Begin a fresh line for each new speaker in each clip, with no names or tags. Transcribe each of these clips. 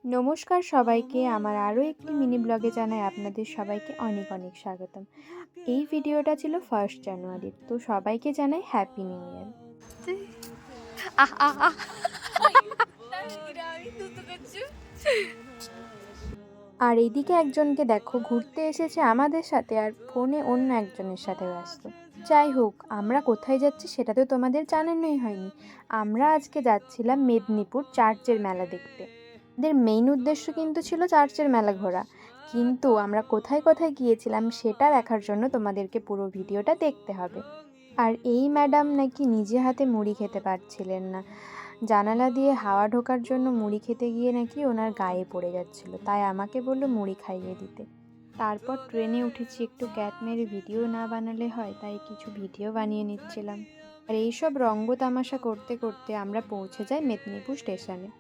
নমস্কার সবাইকে, আমার আরও একটি মিনি ব্লগে জানাই আপনাদের সবাইকে অনেক অনেক স্বাগতম। এই ভিডিওটা ছিল 1 জানুয়ারির, তো সবাইকে জানাই হ্যাপি নিউ ইয়ার। আহ আহ আহ আর এইদিকে একজনকে দেখো ঘুরতে এসেছে আমাদের সাথে, আর ফোনে অন্য একজনের সাথে ব্যস্ত। যাই হোক, আমরা কোথায় যাচ্ছি সেটা তো তোমাদের জানানোই হয়নি। আমরা আজকে যাচ্ছিলাম মেদিনীপুর চার্চের মেলা দেখতে। আমাদের মেইন উদ্দেশ্য কিন্তু ছিল চার্চের মেলা ঘোরা, কিন্তু আমরা কোথায় কোথায় গিয়েছিলাম সেটা দেখার জন্য তোমাদেরকে পুরো ভিডিওটা দেখতে হবে। আর এই ম্যাডাম নাকি নিজে হাতে মুড়ি খেতে পারছিলেন না, জানালা দিয়ে হাওয়া ঢোকার জন্য মুড়ি খেতে গিয়ে নাকি ওনার গায়ে পড়ে যাচ্ছিল, তাই আমাকে বললো মুড়ি খাইয়ে দিতে। তারপর ট্রেনে উঠেছি, একটু ক্যাট মেরে ভিডিও না বানালে হয়, তাই কিছু ভিডিও বানিয়ে নিচ্ছিলাম। আর এইসব রঙ্গ তামাশা করতে করতে আমরা পৌঁছে যাই মেদিনীপুর স্টেশনে।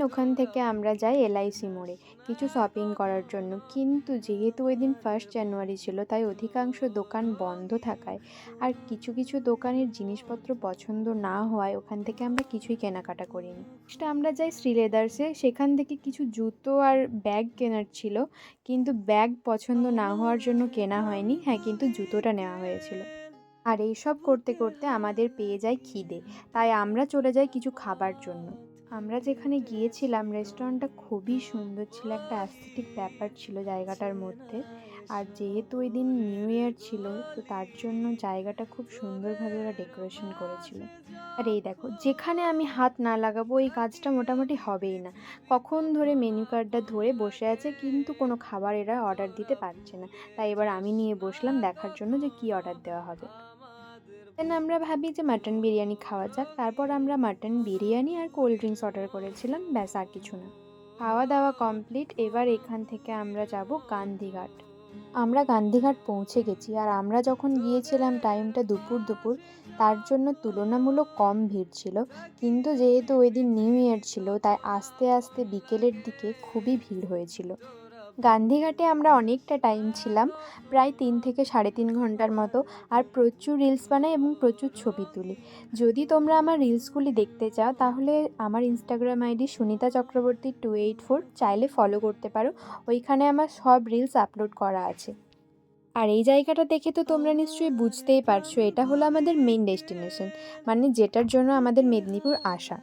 ওখান থেকে আমরা যাই এলআইসি মোড়ে কিছু শপিং করার জন্য, কিন্তু যেহেতু ওই দিন 1 জানুয়ারি ছিল তাই অধিকাংশ দোকান বন্ধ থাকায় আর কিছু কিছু দোকানের জিনিসপত্র পছন্দ না হওয়ায় ওখান থেকে আমরা কিছুই কেনাকাটা করিনি। সেটা আমরা যাই শ্রীলেদার্সে, সেখান থেকে কিছু জুতো আর ব্যাগ কেনার ছিল, কিন্তু ব্যাগ পছন্দ না হওয়ার জন্য কেনা হয়নি। হ্যাঁ, কিন্তু জুতোটা নেওয়া হয়েছিল। আর এইসব করতে করতে আমাদের পেয়ে যায় খিদে, তাই আমরা চলে যাই কিছু খাবার জন্য। আমরা যেখানে গিয়েছিলাম রেস্টুরেন্টটা খুবই সুন্দর ছিল, একটা অ্যাস্থেটিক ব্যাপার ছিল জায়গাটার মধ্যে। আর যেহেতু ওই দিন নিউ ইয়ার ছিল, তো তার জন্য জায়গাটা খুব সুন্দরভাবে ওরা ডেকোরেশন করেছিল। আর এই দেখো, যেখানে আমি হাত না লাগাবো এই কাজটা মোটামুটি হবেই না। কখন ধরে মেনু কার্ডটা ধরে বসে আছে, কিন্তু কোনো খাবার এরা অর্ডার দিতে পারছে না। তাই এবার আমি নিয়ে বসলাম দেখার জন্য যে কী অর্ডার দেওয়া হবে। দেন আমরা ভাবি যে মাটন বিরিয়ানি খাওয়া যাক। তারপর আমরা মাটন বিরিয়ানি আর কোল্ড ড্রিঙ্কস অর্ডার করেছিলাম, ব্যাস আর কিছু না। খাওয়া দাওয়া কমপ্লিট। এবার এখান থেকে আমরা যাব গান্ধীঘাট। আমরা গান্ধীঘাট পৌঁছে গেছি, আর আমরা যখন গিয়েছিলাম টাইমটা দুপুর দুপুর, তার জন্য তুলনামূলক কম ভিড় ছিল। কিন্তু যেহেতু ওই দিন নিউ ইয়ার ছিল তাই আস্তে আস্তে বিকেলের দিকে খুবই ভিড় হয়েছিল। গান্ধীঘাটে আমরা অনেকটা টাইম ছিলাম, প্রায় 3 থেকে 3.5 ঘন্টার মতো। আর প্রচুর রিলস বানাই এবং প্রচুর ছবি তুলি। যদি তোমরা আমার রিলসগুলি দেখতে চাও তাহলে আমার ইনস্টাগ্রাম আইডি সুনিতা চক্রবর্তী 284 চাইলে ফলো করতে পারো, ওইখানে আমার সব রিলস আপলোড করা আছে। আর এই জায়গাটা দেখে তো তোমরা নিশ্চয়ই বুঝতেই পারছো, এটা হলো আমাদের মেইন ডেস্টিনেশন, মানে যেটার জন্য আমাদের মেদিনীপুর আসা।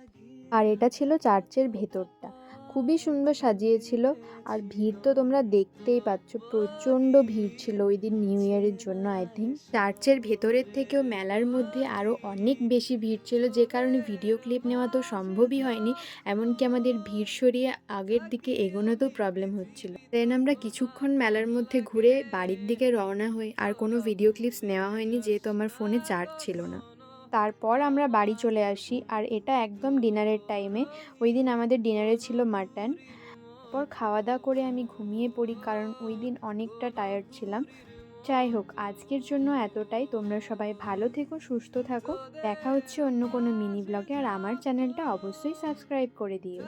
আর এটা ছিল চার্চের ভেতরটা, খুবই সুন্দর সাজিয়েছিল। আর ভিড় তো তোমরা দেখতেই পাচ্ছ, প্রচণ্ড ভিড় ছিল ওই দিন নিউ ইয়ারের জন্য। আই থিঙ্ক চার্চের ভেতরের থেকেও মেলার মধ্যে আরও অনেক বেশি ভিড় ছিল, যে কারণে ভিডিও ক্লিপ নেওয়া তো সম্ভবই হয়নি। এমনকি আমাদের ভিড় সরিয়ে আগের দিকে এগোনোতেও প্রবলেম হচ্ছিল। দেন আমরা কিছুক্ষণ মেলার মধ্যে ঘুরে বাড়ির দিকে রওনা হই, আর কোনো ভিডিও ক্লিপস নেওয়া হয়নি যেহেতু আমার ফোনে চার্জ ছিল না। তারপর আমরা বাড়ি চলে আসি, আর এটা একদম ডিনারের টাইমে। ওই দিন আমাদের ডিনারে ছিল মাটন। তারপর খাওয়া দাওয়া করে আমি ঘুমিয়ে পড়ি, কারণ ওই দিন অনেকটা টায়ার্ড ছিলাম। যাই হোক, আজকের জন্য এতটাই। তোমরা সবাই ভালো থেকো, সুস্থ থাকো। দেখা হচ্ছে অন্য কোনো মিনি ব্লগে, আর আমার চ্যানেলটা অবশ্যই সাবস্ক্রাইব করে দিও।